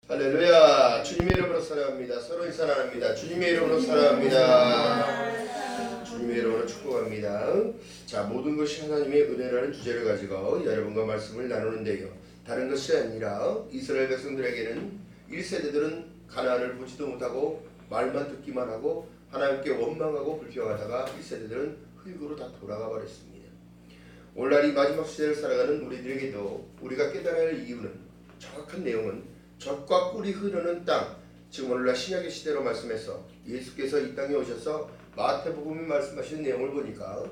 할렐루야. 주님의 이름으로 사랑합니다. 서로 사랑합니다. 주님의 이름으로 사랑합니다. 주님의 이름으로 축복합니다. 자, 모든 것이 하나님의 은혜라는 주제를 가지고 여러분과 말씀을 나누는데요. 다른 것이 아니라 이스라엘 백성들에게는 1세대들은 가나안을 보지도 못하고 말만 듣기만 하고 하나님께 원망하고 불평하다가 1세대들은 흙으로 다 돌아가 버렸습니다. 오늘날 이 마지막 시대를 살아가는 우리들에게도 우리가 깨달아야 할 이유는, 정확한 내용은 젖과 꿀이 흐르는 땅, 지금 오늘날 신약의 시대로 말씀해서 예수께서 이 땅에 오셔서 마태복음이 말씀하시는 내용을 보니까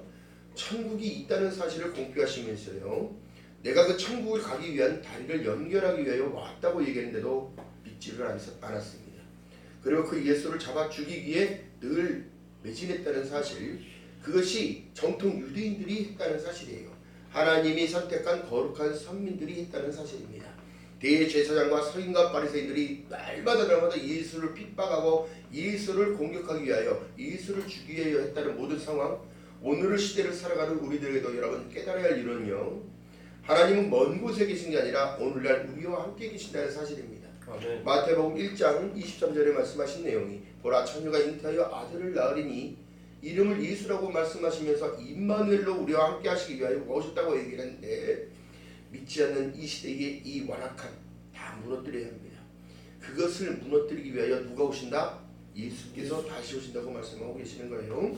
천국이 있다는 사실을 공표하시면서요, 내가 그 천국을 가기 위한 다리를 연결하기 위하여 왔다고 얘기했는데도 믿지를 않았습니다. 그리고 그 예수를 잡아 죽이기에 늘 매진했다는 사실, 그것이 정통 유대인들이 했다는 사실이에요. 하나님이 선택한 거룩한 선민들이 했다는 사실입니다. 대제사장과 서기관 바리새인들이 날마다 예수를 핍박하고 예수를 공격하기 위하여 예수를 죽이기 위하여 했다는 모든 상황, 오늘의 시대를 살아가는 우리들에게도 여러분 깨달아야 할 일은요, 하나님은 먼 곳에 계신 게 아니라 오늘날 우리와 함께 계신다는 사실입니다. 아멘. 마태복음 1장 23절에 말씀하신 내용이, 보라 처녀가 잉태하여 아들을 낳으리니 이름을 예수라고 말씀하시면서 임마누엘로 우리와 함께 하시기 위하여 오셨다고 얘기했는데, 믿지 않는 이 시대의 이 완악한 다 무너뜨려야 합니다. 그것을 무너뜨리기 위하여 누가 오신다? 예수께서 다시 오신다고 말씀하고 계시는 거예요.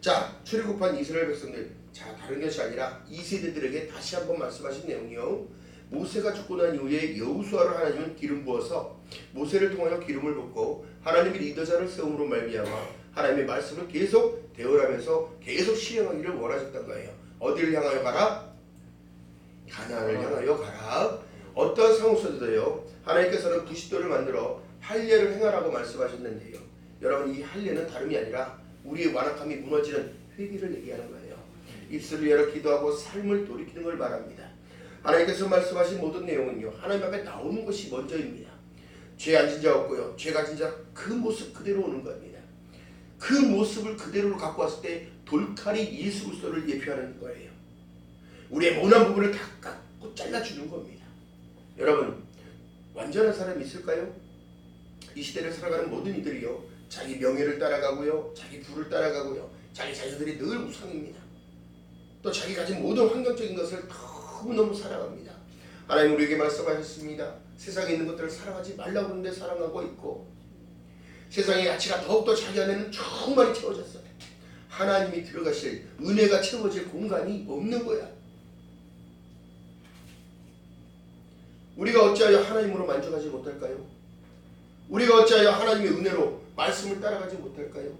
자, 출애굽한 이스라엘 백성들, 자, 다른 것이 아니라 이 세대들에게 다시 한번 말씀하신 내용이요, 모세가 죽고 난 이후에 여호수아를 하나님은 기름 부어서 모세를 통하여 기름을 붓고 하나님의 리더자를 세움으로 말미암아 하나님의 말씀을 계속 대언하면서 계속 실행하기를 원하셨던 거예요. 어디를 향하여 가라? 가나안을 향하여 가라. 어떠한 상황 속에서도요, 하나님께서는 부싯돌을 만들어 할례를 행하라고 말씀하셨는데요, 여러분, 이 할례는 다름이 아니라 우리의 완악함이 무너지는 회개를 얘기하는 거예요. 입술을 열어 기도하고 삶을 돌이키는 걸 말합니다. 하나님께서 말씀하신 모든 내용은요, 하나님 앞에 나오는 것이 먼저입니다. 죄 안 진 자 없고요, 죄가 진 자 그 모습 그대로 오는 겁니다. 그 모습을 그대로 갖고 왔을 때 돌칼이 예수 그리스도를 예표하는 거예요. 우리의 모난 부분을 다 깎고 잘라주는 겁니다. 여러분, 완전한 사람이 있을까요? 이 시대를 살아가는 모든 이들이요, 자기 명예를 따라가고요, 자기 부를 따라가고요, 자기 자녀들이 늘 우상입니다. 또 자기 가진 모든 환경적인 것을 너무너무 사랑합니다. 하나님 우리에게 말씀하셨습니다. 세상에 있는 것들을 사랑하지 말라고 하는데 사랑하고 있고, 세상의 가치가 더욱더 자기 안에는 충만히 채워졌어요. 하나님이 들어가실, 은혜가 채워질 공간이 없는 거야. 우리가 어찌하여 하나님으로 만족하지 못할까요? 우리가 어찌하여 하나님의 은혜로 말씀을 따라가지 못할까요?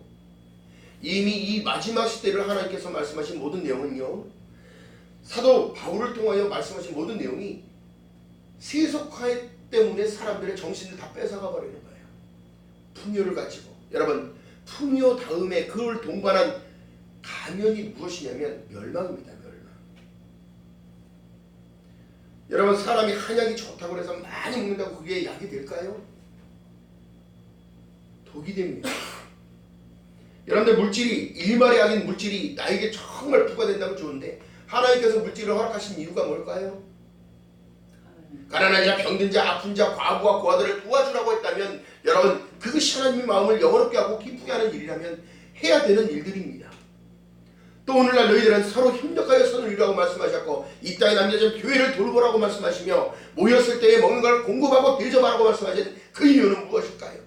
이미 이 마지막 시대를 하나님께서 말씀하신 모든 내용은요, 사도 바울을 통하여 말씀하신 모든 내용이 세속화 때문에 사람들의 정신을 다 뺏어가 버리는 거예요. 풍요를 가지고. 여러분, 풍요 다음에 그걸 동반한 가면이 무엇이냐면 멸망입니다. 멸망. 여러분, 사람이 한약이 좋다고 해서 많이 먹는다고 그게 약이 될까요? 독이 됩니다. 여러분들, 물질이, 일말의 약인 물질이 나에게 정말 부과된다면 좋은데, 하나님께서 물질을 허락하신 이유가 뭘까요? 가난한 자, 병든 자, 아픈 자, 과부와 고아들을 도와주라고 했다면, 여러분, 그것이 하나님의 마음을 영원롭게 하고 기쁘게 하는 일이라면 해야 되는 일들입니다. 또 오늘날 너희들은 서로 협력하여 선을 이루라고 말씀하셨고, 이 땅에 남겨진 교회를 돌보라고 말씀하시며, 모였을 때에 먹는 걸 공급하고 대접하라고 말씀하신 그 이유는 무엇일까요?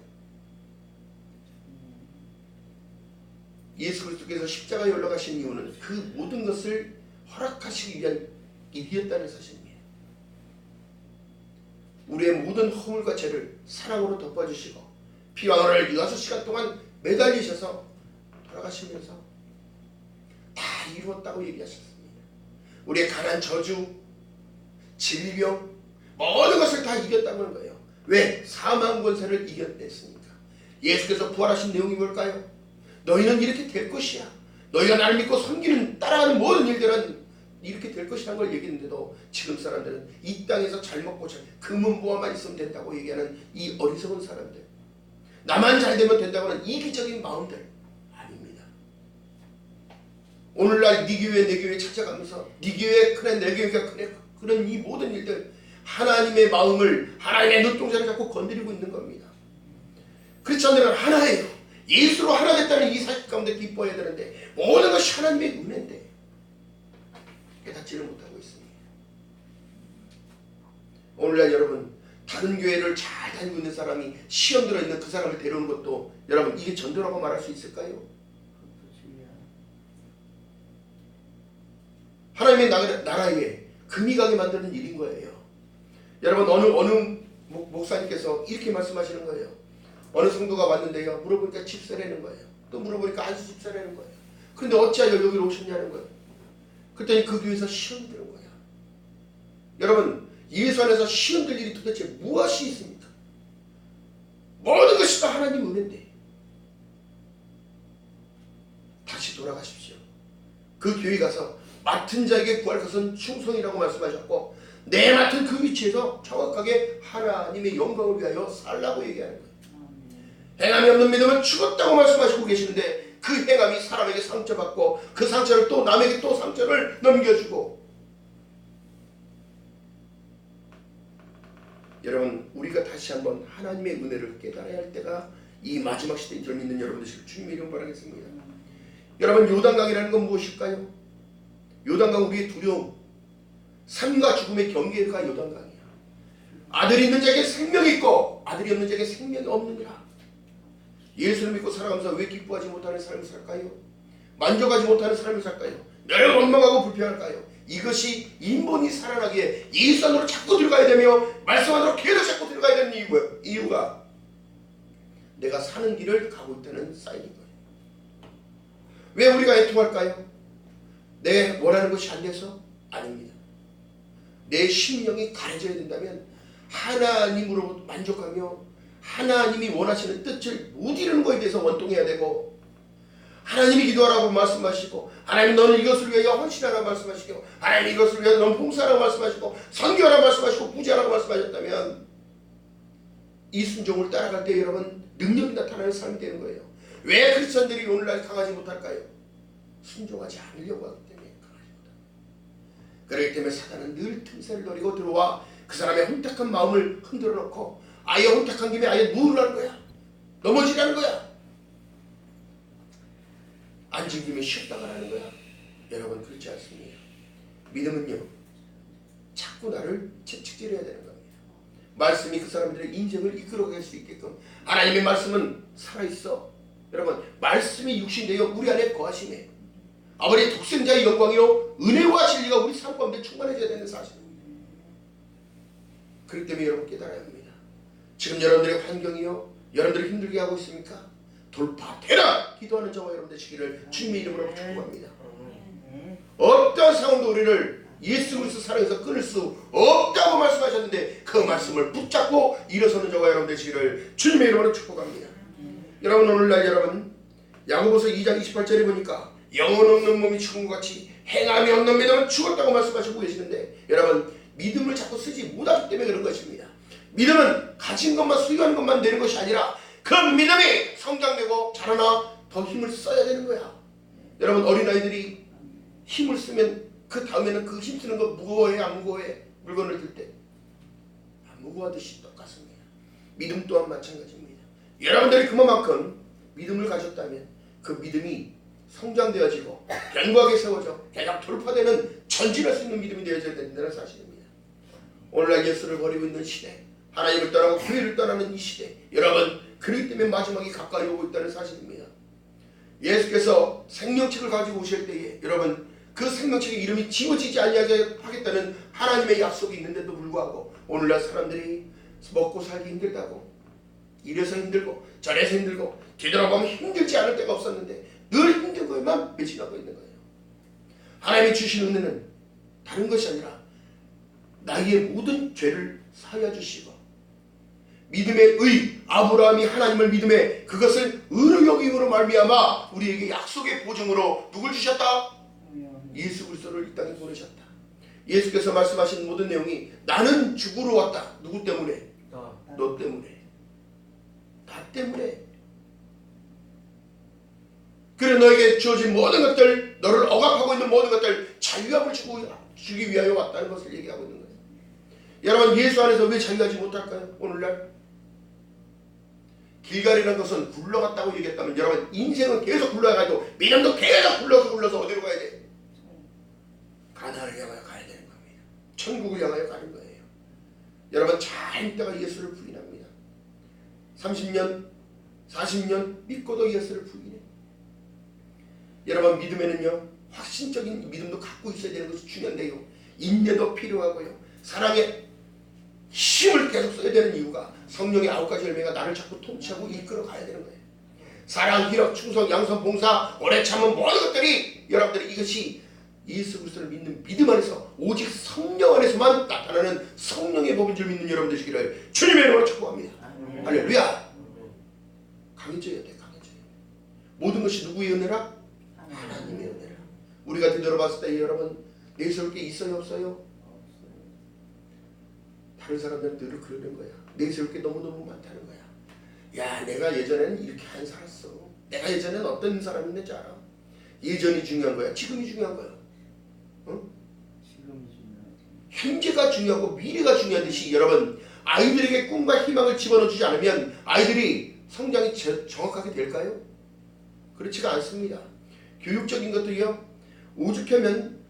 예수 그리스도께서 십자가에 올라가신 이유는 그 모든 것을 허락하시기 위한 일이었다는 사실입니다. 우리의 모든 허물과 죄를 사랑으로 덮어주시고 피와 은혜를 6시간 동안 매달리셔서 돌아가시면서 다 이루었다고 얘기하셨습니다. 우리의 가난, 저주, 질병, 모든 것을 다 이겼다고 하는 거예요. 왜? 사망 권세를 이겼댔습니까? 예수께서 부활하신 내용이 뭘까요? 너희는 이렇게 될 것이야. 너희가 나를 믿고 섬기는, 따라하는 모든 일들은 이렇게 될 것이라는 걸 얘기했는데도 지금 사람들은 이 땅에서 잘 먹고 금은 보화만 있으면 된다고 얘기하는 이 어리석은 사람들, 나만 잘 되면 된다고 하는 이기적인 마음들 아닙니다. 오늘날 네 교회 내 교회 찾아가면서 네 교회 그래 내 교회가 그래 그런 이 모든 일들, 하나님의 마음을, 하나님의 눈동자를 자꾸 건드리고 있는 겁니다. 크리스천들은 하나예요. 예수로 하나 됐다는 이 사실 가운데 기뻐해야 되는데 모든 것이 하나님의 은혜인데 깨닫지를 못하고 있습니다. 오늘날 여러분, 다른 교회를 잘 다니고 있는 사람이 시험 들어있는 그 사람을 데려오는 것도 여러분 이게 전도라고 말할 수 있을까요? 하나님의 나라에 금이 가게 만드는 일인 거예요. 여러분, 어느 목사님께서 이렇게 말씀하시는 거예요. 어느 성도가 왔는데요, 물어보니까 집사라는 거예요. 또 물어보니까 안수 집사라는 거예요. 그런데 어찌하여 여기로 오셨냐는 거예요. 그랬더니 그 교회에서 시험 드는 거예요. 여러분, 예수 안에서 시험 들 일이 도대체 무엇이 있습니까? 모든 것이 다 하나님 은혜인데 다시 돌아가십시오. 그 교회 가서 맡은 자에게 구할 것은 충성이라고 말씀하셨고, 내 맡은 그 위치에서 정확하게 하나님의 영광을 위하여 살라고 얘기하는 거예요. 행함이 없는 믿음은 죽었다고 말씀하시고 계시는데, 그 행함이 사람에게 상처받고 그 상처를 또 남에게 또 상처를 넘겨주고, 여러분, 우리가 다시 한번 하나님의 은혜를 깨달아야 할 때가 이 마지막 시대인 줄 믿는 여러분들 주님의 이름 바라겠습니다. 여러분, 요단강이라는 건 무엇일까요? 요단강, 우리의 두려움, 삶과 죽음의 경계가 요단강이야. 아들이 있는 자에게 생명이 있고 아들이 없는 자에게 생명이 없느니라. 예수를 믿고 살아가면서 왜 기뻐하지 못하는 삶을 살까요? 만족하지 못하는 삶을 살까요? 늘 원망하고 불평할까요? 이것이 인본이 살아나기에 예수 안으로 자꾸 들어가야 되며 말씀 안으로 계속 자꾸 들어가야 되는 이유가 내가 사는 길을 가고 있다는 사인인 거예요. 왜 우리가 애통할까요? 내 원하는 것이 안 돼서? 아닙니다. 내 심령이 가려져야 된다면 하나님으로부터 만족하며 하나님이 원하시는 뜻을 못 이루는 것에 대해서 원통해야 되고, 하나님이 기도하라고 말씀하시고, 하나님 너는 이것을 위하여 헌신하라고 말씀하시고, 하나님 이것을 위하여 너는 봉사하라고 말씀하시고, 선교하라고 말씀하시고, 구제하라고 말씀하셨다면 이 순종을 따라갈 때 여러분 능력이 나타나는 삶이 되는 거예요. 왜 크리스천들이 오늘날 강하지 못할까요? 순종하지 않으려고 하기 때문에 강하지 못합니다. 그렇기 때문에 사단은 늘 틈새를 노리고 들어와 그 사람의 혼탁한 마음을 흔들어 놓고 아예 혼탁한 김에 아예 누우라는 거야. 넘어지라는 거야. 앉은 김에 쉬었다 가라는 거야. 여러분, 그렇지 않습니다. 믿음은요, 자꾸 나를 채찍질해야 되는 겁니다. 말씀이 그 사람들의 인생을 이끌어갈 수 있게끔. 하나님의 말씀은 살아있어. 여러분, 말씀이 육신되어 우리 안에 거하시네. 아버지의 독생자의 영광이요 은혜와 진리가 우리 삶 가운데 충만해져야 되는 사실입니다. 그렇기 때문에 여러분 깨달아야 합니다. 지금 여러분들의 환경이요, 여러분들이 힘들게 하고 있습니까? 돌파되라! 기도하는 저와 여러분 되시기를 주님의 이름으로 축복합니다. 어떤 상황도 우리를 예수 그리스도 사랑해서 끊을 수 없다고 말씀하셨는데 그 말씀을 붙잡고 일어서는 저와 여러분 되시기를 주님의 이름으로 축복합니다. 여러분, 오늘날 여러분 야고보서 2장 28절에 보니까 영혼 없는 몸이 죽은 것 같이 행함이 없는 믿음은 죽었다고 말씀하시고 계시는데, 여러분, 믿음을 자꾸 쓰지 못하기 때문에 그런 것입니다. 믿음은 가진 것만 수용하는 것만 되는 것이 아니라 그 믿음이 성장되고 자라나 더 힘을 써야 되는 거야. 여러분, 어린아이들이 힘을 쓰면 그 다음에는 그 힘쓰는 거 무거워해 안 무거워해? 물건을 들 때 안 무거워하듯이 똑같습니다. 믿음 또한 마찬가지입니다. 여러분들이 그만큼 믿음을 가졌다면 그 믿음이 성장되어지고 견고하게 세워져 계속 돌파되는 전진할 수 있는 믿음이 되어져야 된다는 사실입니다. 오늘날 예수를 버리고 있는 시대, 하나님을 떠나고 교회를 떠나는 이 시대, 여러분, 그렇기 때문에 마지막이 가까이 오고 있다는 사실입니다. 예수께서 생명책을 가지고 오실 때에 여러분 그 생명책의 이름이 지워지지 아니하게 하겠다는 하나님의 약속이 있는데도 불구하고 오늘날 사람들이 먹고 살기 힘들다고, 이래서 힘들고 저래서 힘들고 뒤돌아보면 힘들지 않을 때가 없었는데 늘 힘든 거에만 매진하고 있는 거예요. 하나님이 주신 은혜는 다른 것이 아니라 나의 모든 죄를 사하여 주시고 믿음의 의, 아브라함이 하나님을 믿음에 그것을 의로 여김으로 말미암아 우리에게 약속의 보증으로 누굴 주셨다? 예수 그리스도를 이 땅에 보내셨다. 예수께서 말씀하신 모든 내용이 나는 죽으러 왔다. 누구 때문에? 너 때문에. 나 때문에. 그래 너에게 주어진 모든 것들, 너를 억압하고 있는 모든 것들 자유함을 주기 위하여 왔다는 것을 얘기하고 있는 거예요. 여러분 예수 안에서 왜 자유하지 못할까요? 오늘날 길갈이라는 것은 굴러갔다고 얘기했다면 여러분 인생은 계속 굴러가도 믿음도 계속 굴러서 어디로 가야 돼? 가나안을 향하여 가야 되는 겁니다. 천국을 향하여 가는 거예요. 여러분 잘 믿다가 예수를 부인합니다. 30년 40년 믿고도 예수를 부인해. 여러분 믿음에는요 확신적인 믿음도 갖고 있어야 되는 것이 중요한데요, 인내도 필요하고요, 사랑의 힘을 계속 써야 되는 이유가 성령의 9가지 열매가 나를 자꾸 통치하고 이끌어 가야 되는 거예요. 사랑, 희락, 충성, 양선, 봉사, 오래 참은 모든 것들이 여러분들이 이것이 예수 그리스도를 믿는 믿음 안에서 오직 성령 안에서만 나타나는 성령의 법인 줄 믿는 여러분 되시기를 주님의 이름으로 축복합니다. 할렐루야. 강해져야 돼. 강해져야. 모든 것이 누구의 은혜라? 하나님의 은혜라. 우리가 뒤돌아봤을 때 여러분 내세울 게 있어요 없어요? 다른 사람들은 늘 그러는 거야. 내세울 게 너무너무 많다는 거야. 야 내가 예전에는 이렇게 안 살았어. 내가 예전에는 어떤 사람이었는지 알아. 예전이 중요한 거야? 지금이 중요한 거야? 어? 지금이 중요하지. 현재가 중요하고 미래가 중요하듯이 여러분 아이들에게 꿈과 희망을 집어넣어주지 않으면 아이들이 성장이 정확하게 될까요? 그렇지가 않습니다. 교육적인 것도요, 오죽하면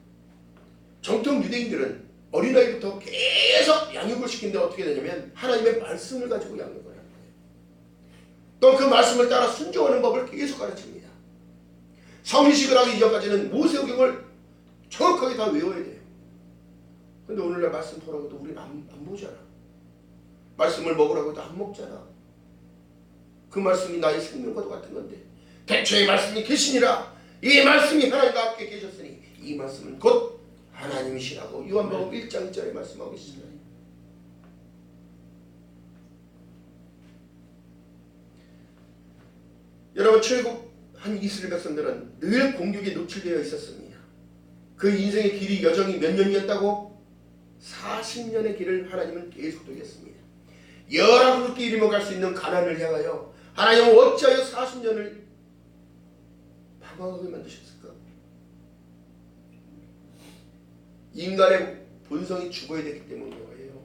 정통 유대인들은 어린아이부터 계속 양육을 시키는데 어떻게 되냐면 하나님의 말씀을 가지고 양육을 하는 거예요. 또 그 말씀을 따라 순종하는 법을 계속 가르칩니다. 성인식을 하기 이전까지는 모세오경을 정확하게 다 외워야 돼요. 근데 오늘날 말씀 보라고도 우리는 안 보잖아. 말씀을 먹으라고 해도 안 먹잖아. 그 말씀이 나의 생명과도 같은 건데 대초의 말씀이 계시니라. 이 말씀이 하나님과 함께 계셨으니 이 말씀은 곧 하나님이시라고 요한복음 1장 1절에 말씀하고 있습니다. 여러분 출애굽한 이스라엘 백성들은 늘 공격에 노출되어 있었습니다. 그 인생의 길이 여정이 몇 년이었다고? 40년의 길을 하나님은 계속 돌렸습니다. 열왕국기 이르면 갈 수 있는 가나안을 향하여 하나님은 어찌하여 40년을 방황하게 만드셨을까? 인간의 본성이 죽어야 되기 때문이에요.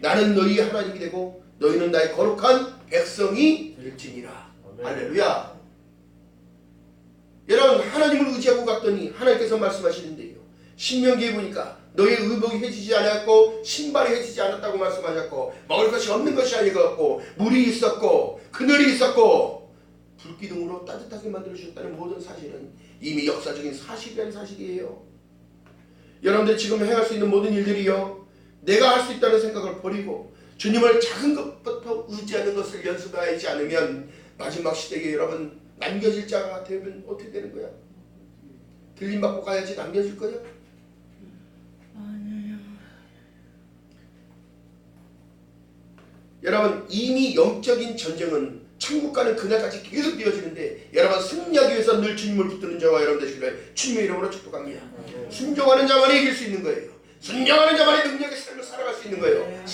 나는 너희 하나님이 되고 너희는 나의 거룩한 백성이 될지니라. 할렐루야. 여러분 하나님을 의지하고 갔더니 하나님께서 말씀하시는데요, 신명기에 보니까 너의 의복이 해지지 않았고 신발이 해지지 않았다고 말씀하셨고 먹을 것이 없는 것이 아니었고 물이 있었고 그늘이 있었고 불기둥으로 따뜻하게 만들어주셨다는 모든 사실은 이미 역사적인 사실이라는 사실이에요. 여러분들 지금 행할 수 있는 모든 일들이요, 내가 할 수 있다는 생각을 버리고 주님을 작은 것부터 의지하는 것을 연습하지 않으면 마지막 시대에 여러분 남겨질 자가 되면 어떻게 되는 거야? 들림받고 가야지 남겨질 거야? 여러분 이미 영적인 전쟁은 천국 가는 그날까지 계속 되어지는데 여러분 승리하기 위해서 늘 주님을 붙드는 자와 여러분 되시기를 주님의 이름으로 축복합니다. 순종하는 자만이 이길 수 있는 거예요. 순종하는 자만이 능력의 삶을 살아갈 수 있는 거예요.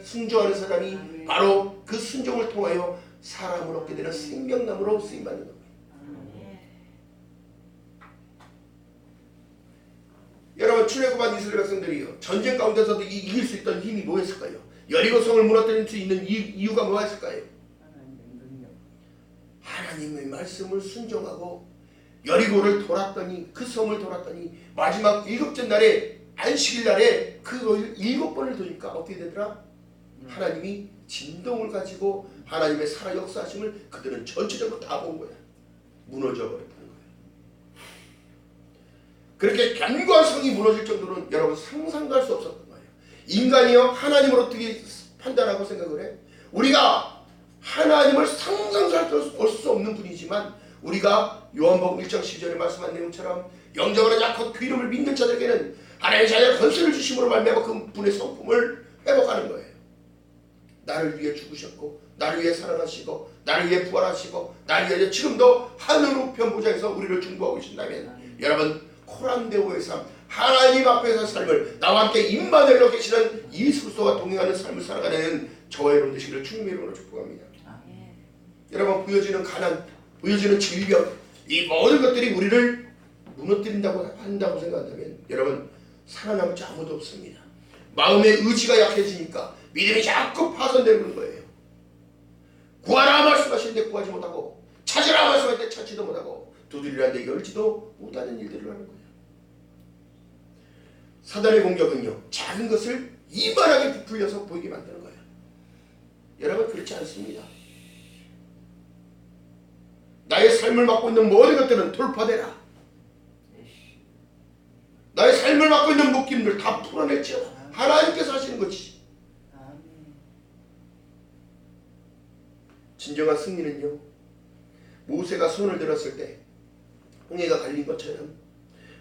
순종하는 사람이 바로 그 순종을 통하여 사람을 얻게 되는 생명나무로 쓰임받는 겁니다. 여러분 출애굽한 이스라엘 백성들이요, 전쟁 가운데서도 이길 수 있던 힘이 뭐였을까요? 여리고성을 무너뜨릴 수 있는 이유가 뭐였을까요? 하나님의 말씀을 순종하고 여리고를 돌았더니 그 성을 돌았더니 마지막 7째 날에 안식일 날에 그 7번을 도니까 어떻게 되더라? 하나님이 진동을 가지고 하나님의 살아 역사하심을 그들은 전체적으로 다 본 거야. 무너져 버렸다는 거야. 그렇게 견고한 성이 무너질 정도는 여러분 상상도 할 수 없었던 거예요. 인간이요 하나님을 어떻게 판단하고 생각을 해? 우리가 하나님을 상상할 수 없는 분이지만 우리가 요한복음 1장 10절에 말씀한 내용처럼 영적으로 약하고 그 이름을 믿는 자들에게는 하나님의 자녀의 권세를 주심으로 말미암아 그 분의 성품을 회복하는 거예요. 나를 위해 죽으셨고 나를 위해 살아나시고 나를 위해 부활하시고 나를 위해 지금도 하늘 우편 보좌에서 우리를 중보하고 계신다면 여러분 코란데오의 삶, 하나님 앞에서 삶을 나와 함께 임마누엘로 계시는 예수 그리스도와 동행하는 삶을 살아가는 저와 여러분 되시기를 주님의 이름으로 축복합니다. 여러분 보여지는 가난, 보여지는 질병, 이 모든 것들이 우리를 무너뜨린다고 한다고 생각한다면 여러분 살아남을 자 아무도 없습니다. 마음의 의지가 약해지니까 믿음이 자꾸 파손되는 거예요. 구하라 말씀하시는데 구하지 못하고, 찾으라 말씀할 때 찾지도 못하고, 두드리라 내 열지도 못하는 일들을 하는 거예요. 사단의 공격은요, 작은 것을 이만하게 부풀려서 보이게 만드는 거예요. 여러분, 그렇지 않습니다. 나의 삶을 맡고 있는 모든 것들은 돌파되라. 나의 삶을 맡고 있는 묶임들 다 풀어낼지어다. 하나님께서 하시는 거지. 진정한 승리는요, 모세가 손을 들었을 때 홍해가 갈린 것처럼,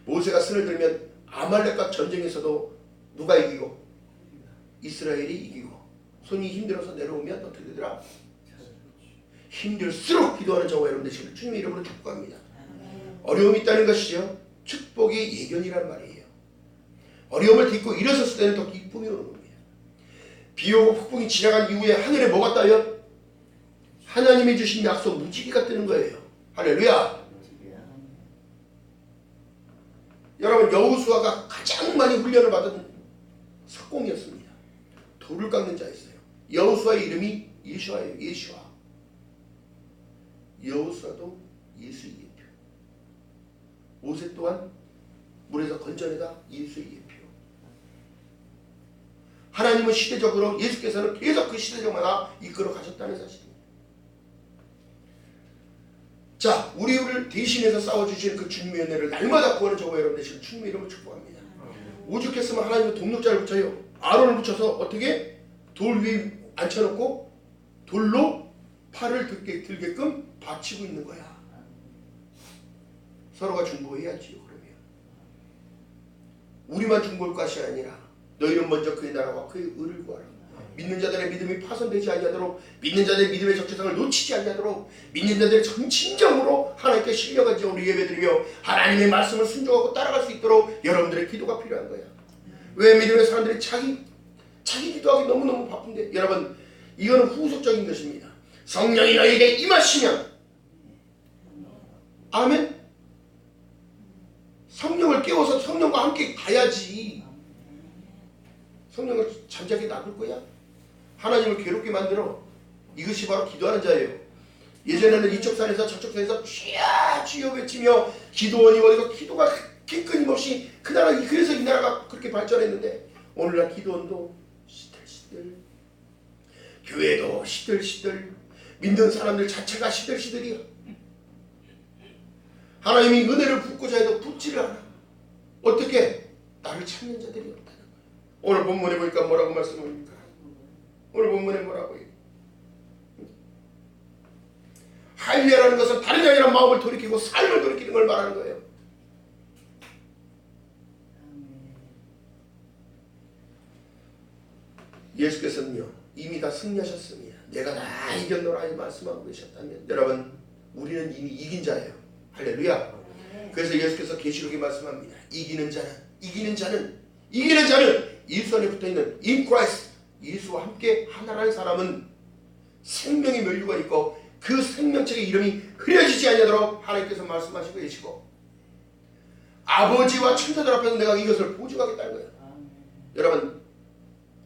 모세가 손을 들면 아말렉과 전쟁에서도 누가 이기고? 이스라엘이 이기고. 손이 힘들어서 내려오면 어떻게 되더라? 힘들수록 기도하는 저와 여러분 되시길 주님의 이름으로 축복합니다. 어려움이 있다는 것이요, 축복의 예견이란 말이에요. 어려움을 딛고 일어섰을 때는 더 기쁨이 오는 겁니다. 비 오고 폭풍이 지나간 이후에 하늘에 뭐가 떠요? 하나님이 주신 약속 무지개가 뜨는 거예요. 할렐루야. 여러분, 여호수아가 가장 많이 훈련을 받은 석공이었습니다. 돌을 깎는 자였어요. 여호수아의 이름이 예수아예요. 예수아. 여호수아도 예수의 예표. 모세 또한 물에서 건져내다 예수의 예표. 하나님은 시대적으로, 예수께서는 계속 그 시대적마다 이끌어 가셨다는 사실입니다. 자, 우리를 대신해서 싸워주시는 그 주님의 은혜를 날마다 구하는 저와 여러분 되시는 주님의 이름을 축복합니다. 오죽했으면 하나님은 동력자를 붙여요. 아론을 붙여서 어떻게? 돌 위에 앉혀놓고 돌로 팔을 들게끔 받치고 있는 거야. 서로가 중보해야지요. 그러면 우리만 중보할 것이 아니라 너희는 먼저 그의 나라와 그의 의를 구하라. 믿는 자들의 믿음이 파손되지 아니하도록, 믿는 자들의 믿음의 적재성을 놓치지 아니하도록, 믿는 자들의 진정으로 하나님께 신령한 정으로 예배드리며 하나님의 말씀을 순종하고 따라갈 수 있도록 여러분들의 기도가 필요한 거야. 왜 믿음의 사람들이 자기 기도하기 너무너무 바쁜데, 여러분, 이거는 후속적인 것입니다. 성령이 너희에게 임하시면, 아멘. 성령을 깨워서 성령과 함께 가야지. 성령을 잠자게 놔둘 거야? 하나님을 괴롭게 만들어. 이것이 바로 기도하는 자예요. 예전에는 이쪽 산에서 저쪽 산에서 주여 주여 외치며 기도원이 어디고 기도가 끊임없이 그 나라, 그래서 이 나라가 그렇게 발전했는데, 오늘날 기도원도 시들시들, 교회도 시들시들, 믿는 사람들 자체가 시들시들이야. 하나님이 은혜를 붓고자 해도 붓지를 않아. 어떻게? 나를 찾는 자들이 없다는 거야. 오늘 본문에 보니까 뭐라고 말씀합니까? 오늘 본문에 뭐라고 해요? 할례라는 것은 다른 게 아니라 마음을 돌이키고 삶을 돌이키는 걸 말하는 거예요. 예수께서는요, 이미 다 승리하셨습니다. 내가 다 이겼노라 말씀하고 계셨다면, 여러분, 우리는 이미 이긴 자예요. 할렐루야. 그래서 예수께서 계시록에 말씀합니다. 이기는 자는 일선에 붙어있는 in Christ, 예수와 함께 하나라는 사람은 생명의 면류가 있고 그 생명책의 이름이 흐려지지 아니하도록 하나님께서 말씀하시고 계시고, 아버지와 천사들 앞에서 내가 이것을 보증하겠다는 거예요. 여러분,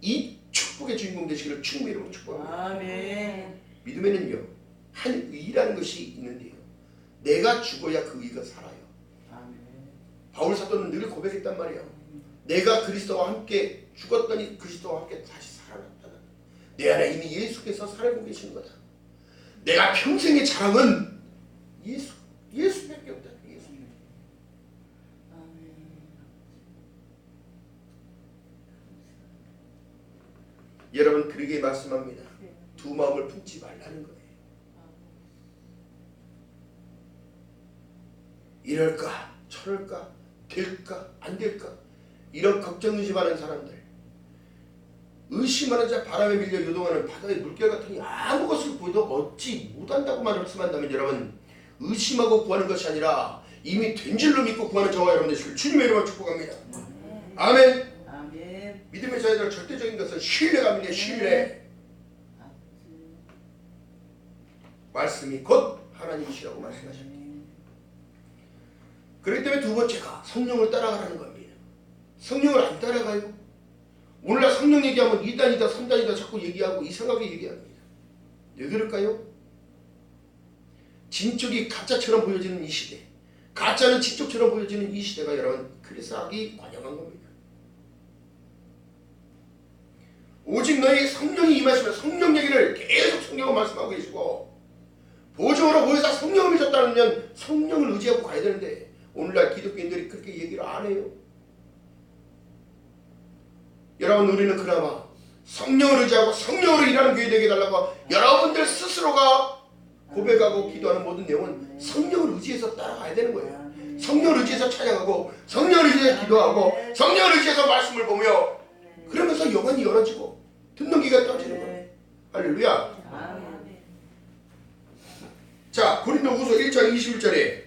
이 축복의 주인공 되시기를 주님의 이름으로 축복합니다. 아멘. 믿음에는요, 한 의라는 것이 있는데요, 내가 죽어야 그 의가 살아요. 아멘. 바울 사도는 늘 고백했단 말이에요. 내가 그리스도와 함께 죽었더니 그리스도와 함께 다시 살아났다. 내 안에 이미 예수께서 살고 계시는 거다. 내가 평생의 자랑은 예수밖에 없다. 예수. 아멘. 여러분, 그러게 말씀합니다. 두 마음을 품지 말라는 거예요. 이럴까 저럴까 될까 안 될까, 이런 걱정 의심하는 사람들, 의심하는 자, 바람에 밀려 요동하는 바다의 물결 같으니 아무것을 보여도 얻지 못한다고 말씀한다면, 여러분, 의심하고 구하는 것이 아니라 이미 된 줄로 믿고 구하는 저와 여러분 되시길 주님의 이름으로 축복합니다. 아멘. 아멘. 믿음의 자녀들 절대적인 것은 신뢰감이네. 신뢰. 말씀이 곧 하나님이시라고 말씀하십니다. 그렇기 때문에 두 번째가 성령을 따라가라는 겁니다. 성령을 안 따라가요? 오늘날 성령 얘기하면 2단이다 3단이다 자꾸 얘기하고 이상하게 얘기합니다. 왜 그럴까요? 진쪽이 가짜처럼 보여지는 이 시대, 가짜는 진쪽처럼 보여지는 이 시대가 여러분 그래서 악이 관영한 겁니다. 오직 너희 성령이 임하시면 성령 얘기를 계속 성경은 말씀하고 계시고 보증으로 보혜사 성령을 믿었다면 성령을 의지하고 가야 되는데 오늘날 기독교인들이 그렇게 얘기를 안 해요. 여러분 우리는 그나마 성령을 의지하고 성령으로 일하는 교회 되게 해달라고 여러분들 스스로가 고백하고 기도하는 모든 내용은 성령을 의지해서 따라가야 되는 거예요. 성령을 의지해서 찬양하고 성령을 의지해서 기도하고 성령을 의지해서 말씀을 보며 그러면서 영안이 열어지고 듣는 귀가 떠지는 거예요. 할렐루야. 자, 고린도후서 1장 21절에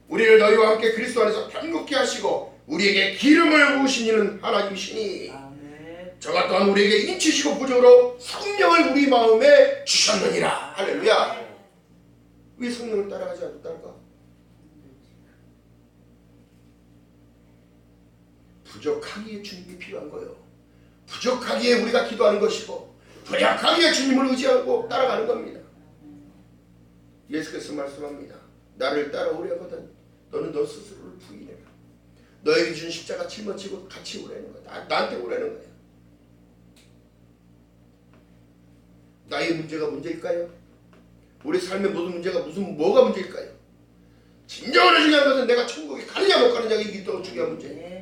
우리를 너희와 함께 그리스도 안에서 편국케 하시고 우리에게 기름을 부으신 이는 하나님이시니 저가 또한 우리에게 인치시고 부정으로 성령을 우리 마음에 주셨느니라. 할렐루야. 왜 성령을 따라가지 않을까? 부족하기에 주님이 필요한 거예요. 부족하기에 우리가 기도하는 것이고 부족하기에 주님을 의지하고 따라가는 겁니다. 예수께서 말씀합니다. 나를 따라오려거든 너는 너 스스로를 부인해라. 너에게 준 십자가 짊어지고 같이 오라는 거야. 나한테 오라는 거야. 나의 문제가 문제일까요? 우리 삶의 모든 문제가 뭐가 문제일까요? 진정으로 중요한 것은 내가 천국에 가느냐 못 가느냐 이게 더 중요한 문제예요.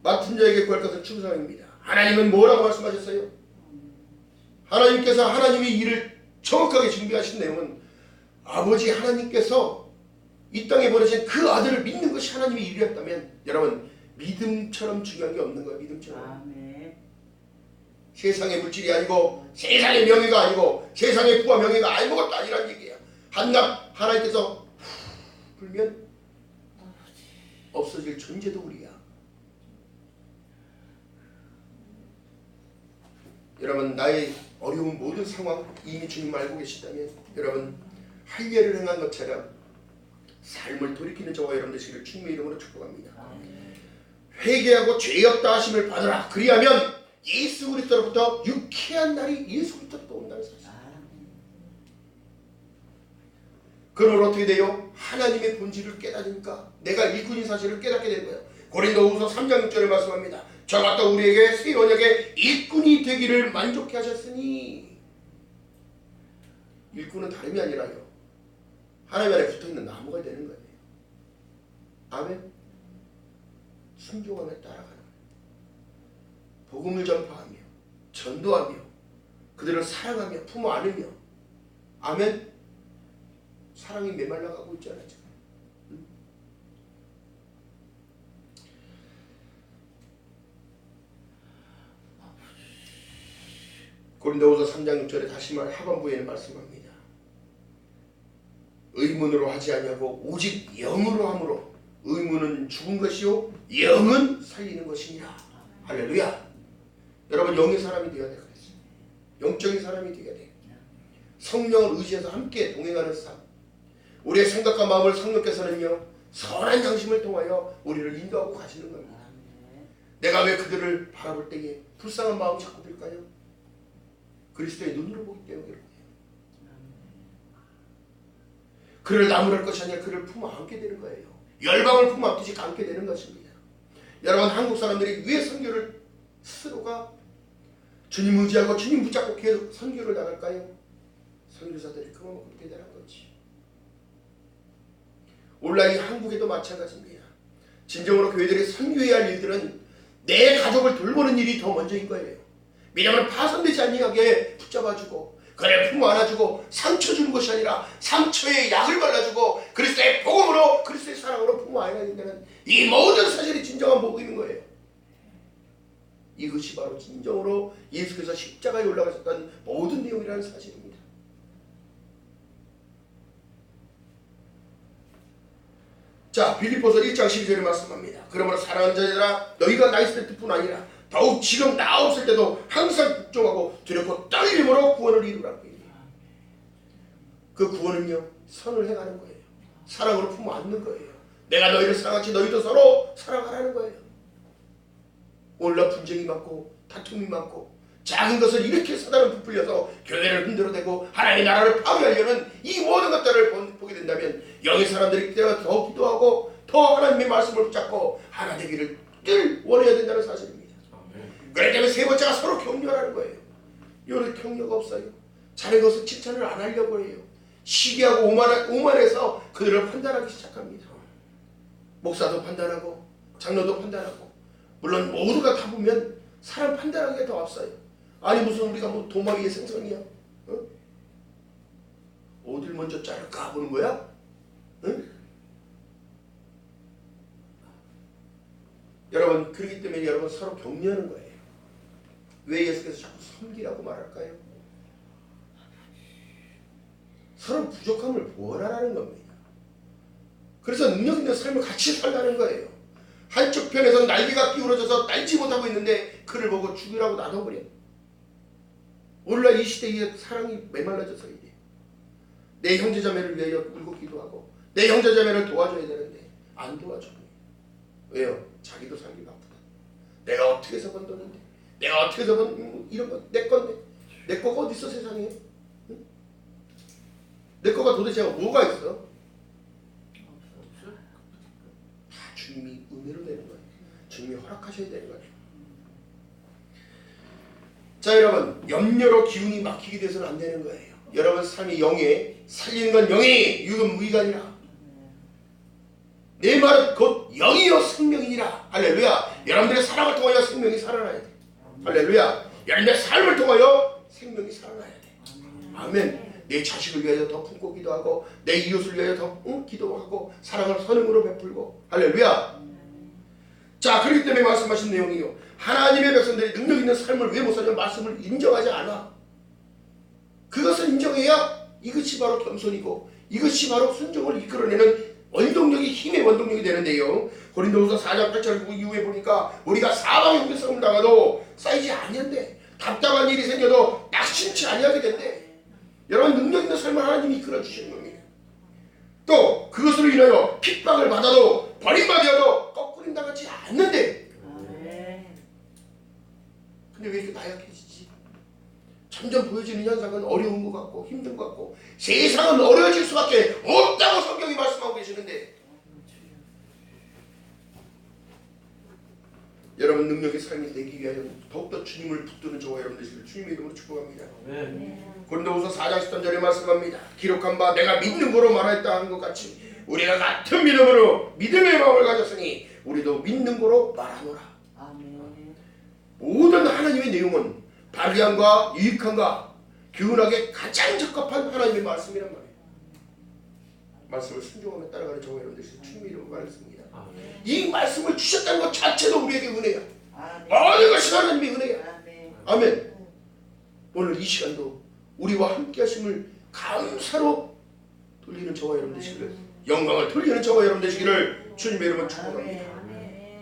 맡은 자에게 구할 것은 충성입니다. 하나님은 뭐라고 말씀하셨어요? 하나님께서 하나님이 일을 정확하게 준비하신 내용은 아버지 하나님께서 이 땅에 보내신 그 아들을 믿는 것이 하나님의 일이었다면 여러분 믿음처럼 중요한 게 없는 거예요. 믿음처럼. 세상의 물질이 아니고 세상의 명예가 아니고 세상의 부와 명예가 아무것도 아니란 얘기야. 한낱 하나님께서 불면 없어질 존재도 우리야. 여러분 나의 어려운 모든 상황 이미 주님 알고 계시다면 여러분 할례를 행한 것처럼 삶을 돌이키는 저와 여러분 되시기를 주님의 이름으로 축복합니다. 회개하고 죄 없다 하심을 받으라. 그리하면 예수 그리스도로부터 유쾌한 날이 예수 그리스도로 또 온다는 사실. 그러면 어떻게 돼요? 하나님의 본질을 깨달으니까 내가 일꾼인 사실을 깨닫게 되는 거예요. 고린도후서 3장 6절에 말씀합니다. 저가 또 우리에게 새 언약의 일꾼이 되기를 만족해 하셨으니 일꾼은 다름이 아니라요. 하나님 안에 붙어있는 나무가 되는 거예요. 아멘. 순종하며 따라가는 거예요. 복음을 전파하며 전도하며 그들을 사랑하며 품어 안으며 아멘. 사랑이 메말라가고 있잖아요. 지금. 고린도후서 3장 6절에 다시 하반부에 말씀합니다. 의문으로 하지 아니하고 오직 영으로 함으로 의문은 죽은 것이요 영은 살리는 것이니라. 할렐루야. 여러분 영의 사람이 되어야 되겠어요. 영적인 사람이 되어야 돼요. 성령을 의지해서 함께 동행하는 삶. 우리의 생각과 마음을 성령께서는요 선한 양심을 통하여 우리를 인도하고 가시는 겁니다. 내가 왜 그들을 바라볼 때에 불쌍한 마음이 자꾸 들까요? 그리스도의 눈으로 보기 때문에 그런 거예요. 그를 나무랄 것이 아니라 그를 품어 안게 되는 거예요. 열방을 품어 안듯이 안게 되는 것입니다. 여러분 한국 사람들이 왜 선교를 스스로가 주님 의지하고 주님 붙잡고 계속 선교를 나갈까요? 선교사들이 그만큼 대단한 거지. 온라인 한국에도 마찬가지입니다. 진정으로 교회들이 선교해야 할 일들은 내 가족을 돌보는 일이 더 먼저인 거예요. 믿음을 파손되지 않게 붙잡아주고 그를 품어 안아주고 상처 주는 것이 아니라 상처에 약을 발라주고 그리스도의 복음으로 그리스도의 사랑으로 품어 안아야 된다는 이 모든 사실이 진정한 복음인 거예요. 이것이 바로 진정으로 예수께서 십자가에 올라가셨던 모든 내용이라는 사실입니다. 자, 빌립보서 1장 12절에 말씀합니다. 그러므로 사랑하는 자들아 너희가 나 있을 때뿐 아니라 더욱 지금 나 없을 때도 항상 걱정하고 두렵고 떨림으로 구원을 이루라고 해요. 그 구원은요 선을 행하는 거예요. 사랑으로 품어 안는 거예요. 내가 너희를 사랑하지 너희도 서로 사랑하라는 거예요. 오늘날 분쟁이 많고 다툼이 많고 작은 것을 이렇게 사단을 부풀려서 교회를 흔들어대고 하나님의 나라를 파괴하려는 이 모든 것들을 보게 된다면 영의 사람들이 때가 더 기도하고 더 하나님의 말씀을 붙잡고 하나 되기를 늘 원해야 된다는 사실입니다. 그렇기 때문에 세 번째가 서로 격려하라는 거예요. 이런 격려가 없어요. 자네 것을 칭찬을 안 하려고 해요. 시기하고 오만해서 그들을 판단하기 시작합니다. 목사도 판단하고 장로도 판단하고 물론 모두가 다 보면 사람 판단하기가 더 앞서요. 아니 무슨 우리가 뭐 도마위의 생선이야? 어? 어딜 먼저 자를까 보는 거야? 응? 여러분 그렇기 때문에 여러분 서로 격려하는 거예요. 왜 예수께서 자꾸 섬기라고 말할까요? 서로 부족함을 보완하라는 겁니다. 그래서 능력 있는 삶을 같이 살라는 거예요. 한쪽 편에서 날개가 기울어져서 날지 못하고 있는데 그를 보고 죽이라고 놔둬버려. 오늘날 이 시대에 사랑이 메말라져서 이래. 내 형제자매를 위하여 울고 기도하고 내 형제자매를 도와줘야 되는데 안 도와줘요. 왜요? 자기도 살기 바쁘다. 내가 어떻게 해서 번 돈인데 내가 어떻게 해서 번 이런 거 내 건데 내 거가 어디 있어 세상에? 응? 내 거가 도대체 뭐가 있어? 다 주님이 은혜로 되는 거예요. 주님이 허락하셔야 되는 거예요. 자 여러분 염려로 기운이 막히게 돼서는 안 되는 거예요. 여러분 삶이 영에 살리는 건 영이 육은 무의가 아니라 내 말은 곧 영이요 생명이니라. 할렐루야. 여러분들의 사랑을 통하여 생명이 살아나야 돼. 할렐루야. 여러분들의 삶을 통하여 생명이 살아나야 돼. 아멘. 내 자식을 위하여 더 품고 기도하고 내 이웃을 위하여 더 기도하고 사랑을 선행으로 베풀고 할렐루야. 자 그렇기 때문에 말씀하신 내용이요. 하나님의 백성들이 능력 있는 삶을 왜 못 사냐면 말씀을 인정하지 않아. 그것을 인정해야 이것이 바로 겸손이고 이것이 바로 순종을 이끌어내는 원동력이 힘의 원동력이 되는데요. 고린도후서 4장 8절 이후에 보니까 우리가 사방에 공격을 당해도 쌓이지 아니한데 답답한 일이 생겨도 낙심치 아니하게 된대. 여러분 능력 있는 삶을 하나님이 이끌어 주시는 겁니다. 또 그것으로 인하여 핍박을 받아도 버림받아도 거꾸림 당하지 않는데. 근데 왜 이렇게 나약해지지? 점점 보여지는 현상은 어려운 것 같고 힘든 것 같고 세상은 어려워질 수밖에 없다고 성경이 말씀하고 계시는데 여러분 능력의 삶이 되기 위하여 더욱더 주님을 붙드는 저와 여러분 되시기를 주님의 이름으로 축복합니다. 고린도후서 4장 13절에 말씀합니다. 기록한 바 내가 믿는 거로 말하였다 하는 것 같이 우리가 같은 믿음으로 믿음의 마음을 가졌으니 우리도 믿는 거로 말하노라. 모든 하나님의 내용은 발견과 유익함과 교훈하게 가장 적합한 하나님의 말씀이란 말이에요. 말씀을 순종하며 따라가는 저와 여러분 되시기를 주님의 이름으로 말했습니다. 이 말씀을 주셨다는 것 자체도 우리에게 은혜야. 모든 것이 하나님의 은혜야. 아멘. 오늘 이 시간도 우리와 함께 하심을 감사로 돌리는 저와 여러분 되시기를 영광을 돌리는 저와 여러분 되시기를 주님의 이름으로 축복합니다.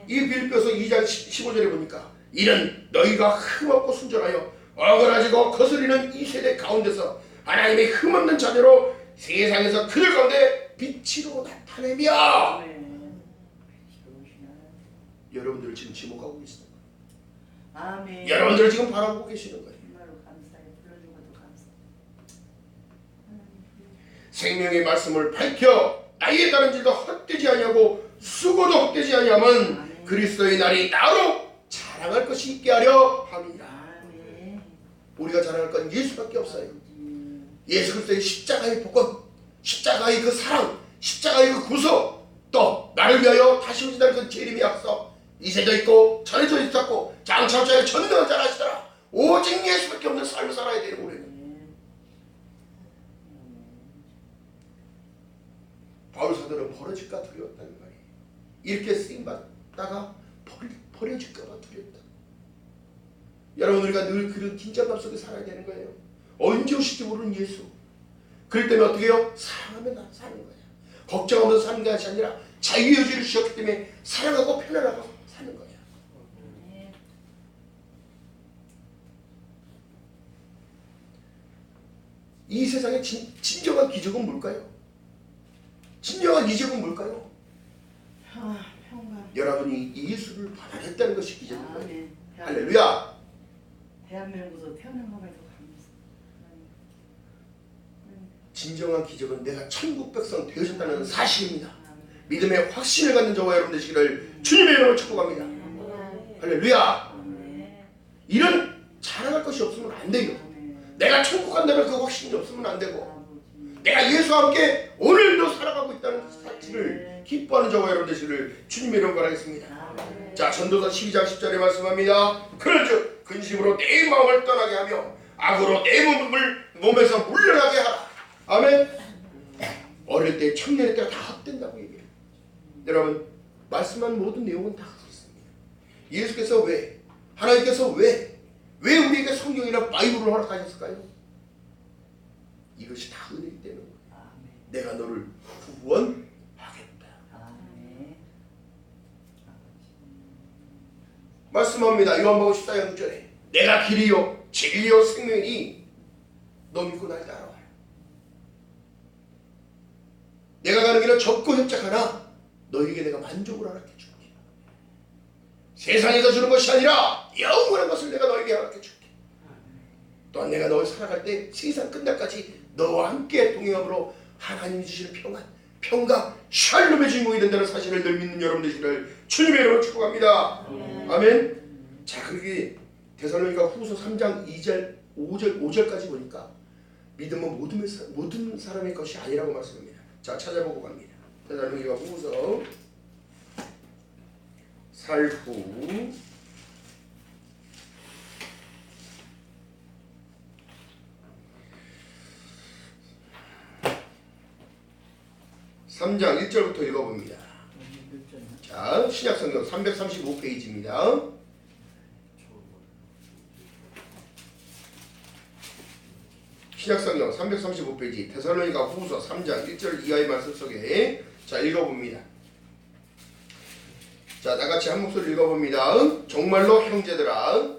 이 빌립보서 2장 15절에 보니까 이는 너희가 흠없고 순전하여 어그러지고 거스리는 이 세대 가운데서 하나님의 흠없는 자녀로 세상에서 그들 가운데 빛으로 나타내며 여러분들을 지금 지목하고 계시는 거예요. 여러분들을 지금 바라보고 계시는 거예요. 생명의 말씀을 밝혀 나이에 따른 질도 헛되지 아니하고 수고도 헛되지 아니하면 그리스도의 날이 나로 자랑할 것이 있게 하려 함이라. 우리가 자랑할 건 예수밖에 없어요. 예수 그리스도의 십자가의 복음, 십자가의 그 사랑, 십자가의 그 구속, 또 나를 위하여 다시 오신다는 그 재림의 약속, 이세도 있고 전에도 있었고 장차자의 전능한 자라 하시더라. 오직 예수밖에 없는 삶을 살아야 되는 우리는. 바울 사도는 버려질까 두려웠다는 말이에요. 이렇게 쓰임받다가 버려질까 봐 두렵다. 여러분 우리가 늘 그런 긴장감 속에 살아야 되는 거예요. 언제 오실지 모르는 예수. 그럴 때는 어떻게 해요? 사랑하면 사는 거예요. 걱정하면서 사는 것이 아니라 자유의 여지를 주셨기 때문에 사랑하고 편안하고 사는 거예요. 이 세상의 진정한 기적은 뭘까요? 진정한 이적은 뭘까요? 예수를 받아냈다는 것이 기적인 거예요. 아멘. 할렐루야. 대한민국에서 태어난 것만 해도 감사. 진정한 기적은 내가 천국 백성 되어졌다는 사실입니다. 믿음의 확신을 갖는 저와 여러분 되시기를 주님의 이름으로 축복합니다. 할렐루야. 이런 자랑할 것이 없으면 안 돼요. 내가 천국 간다는 그 확신이 없으면 안 되고, 내가 예수와 함께 오늘도 살아가고 있다는 사실을 기뻐하는 저와 여러분 되시기를 주님의 이름으로 바라겠습니다. 자, 전도서 12장 10절에 말씀합니다. 그런즉 근심으로 내 마음을 떠나게 하며 악으로 내 몸에서 물러나게 하라. 아멘. 어릴 때 청년의 때가 다 헛된다고 얘기해요. 여러분, 말씀한 모든 내용은 다 그렇습니다. 예수께서 왜, 하나님께서 왜 우리에게 성경이나 바이블을 허락하셨을까요? 이것이 다 은혜이기 때문에 내가 너를 구원하겠다. 말씀합니다. 요한복음 14장 6절에 내가 길이요 진리요 생명이니 너 믿고 날 따라와라. 내가 가는 길은 적고 협착하나 너에게 내가 만족을 허락해 줄게. 세상에서 주는 것이 아니라 영원한 것을 내가 너에게 허락해 줄게. 또한 내가 너를 살아갈 때 세상 끝날까지 너와 함께 동행함으로 하나님이 주시는 평강, 샬롬의 주인공이 된다는 사실을 늘 믿는 여러분 되시기를 주님의 이름으로 축복합니다. 아멘. 자, 그렇게 데살로니가 후서 3장 2절 5절까지 보니까 믿음은 모든 사람의 것이 아니라고 말씀합니다. 자, 찾아보고 갑니다. 데살로니가 후서 살후 3장 1절부터 읽어봅니다. 자, 신약성경 335페이지입니다. 신약성경 335페이지 데살로니가 후서 3장 1절 이하의 말씀 속에 자, 읽어봅니다. 자, 다같이 한 목소리 읽어봅니다. 정말로 형제들아,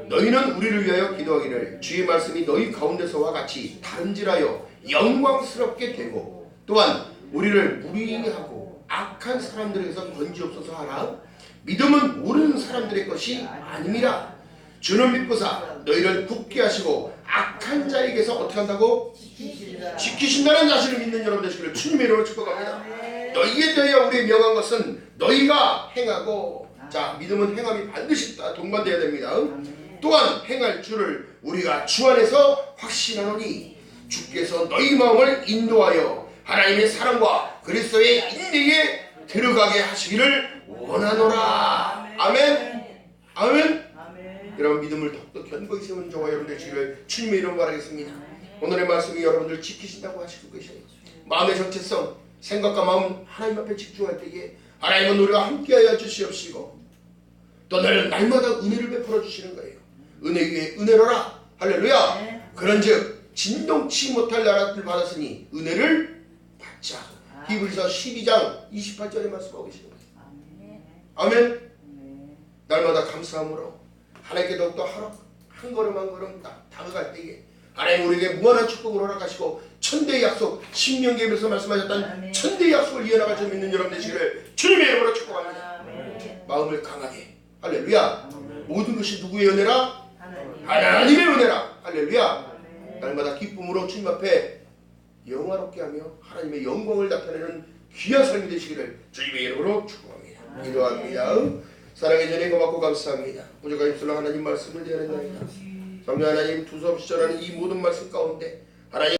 너희는 우리를 위하여 기도하기를 주의 말씀이 너희 가운데서와 같이 다른질하여 영광스럽게 되고 또한 우리를 무리하고 악한 사람들에게서 건지옵소서 하라. 믿음은 모르는 사람들의 것이 아님이라. 주는 믿고사 너희를 굳게 하시고 악한 자에게서 어떻게 한다고? 지키신다는 자신을 믿는 여러분 되시기를 주님의 이름으로 축복합니다. 너희에 대하여 우리 명한 것은 너희가 행하고, 자, 믿음은 행함이 반드시 동반되어야 됩니다. 또한 행할 줄을 우리가 주 안에서 확신하노니 주께서 너희 마음을 인도하여 하나님의 사랑과 그리스도의 인내에 들어가게 하시기를 원하노라. 아멘. 아멘. 여러분, 믿음을 더욱더 견고히 세우는 저와 여러분 되시기를 주님의 이름으로 바라겠습니다. 오늘의 말씀이 여러분들 지키신다고 하시고 계셔요. 마음의 정체성, 생각과 마음 하나님 앞에 집중할 때에 하나님은 우리가 함께하여 주시옵시고 또 날마다 은혜를 베풀어 주시는 거예요. 은혜 위에 은혜로라. 할렐루야. 그런즉 진동치 못할 나라를 받았으니 은혜를 받자. 히브리서 12장 28절에 말씀하고 계시는 거예요. 아멘. 날마다 감사함으로 하나님께 더욱더 한 걸음 한 걸음 다가갈 때에 하나님 우리에게 무한한 축복을 허락하시고 천대의 약속, 신명기에서 말씀하셨던 천대의 약속을 이어나갈 줄 믿는 여러분 되시기를 주님의 이름으로 축복합니다. 마음을 강하게, 할렐루야. 모든 것이 누구의 은혜라? 하나님의 은혜라. 할렐루야. 날마다 기쁨으로 주님 앞에 영화롭게 하며 하나님의 영광을 나타내는 귀한 삶이 되시기를 주님의 이름으로 축복합니다. 기도합니다. 사랑의 전에 고맙고 감사합니다. 부족한 입술로 하나님 말씀을 전했나이다. 성령 하나님 두서없이 전하는 이 모든 말씀 가운데 하나님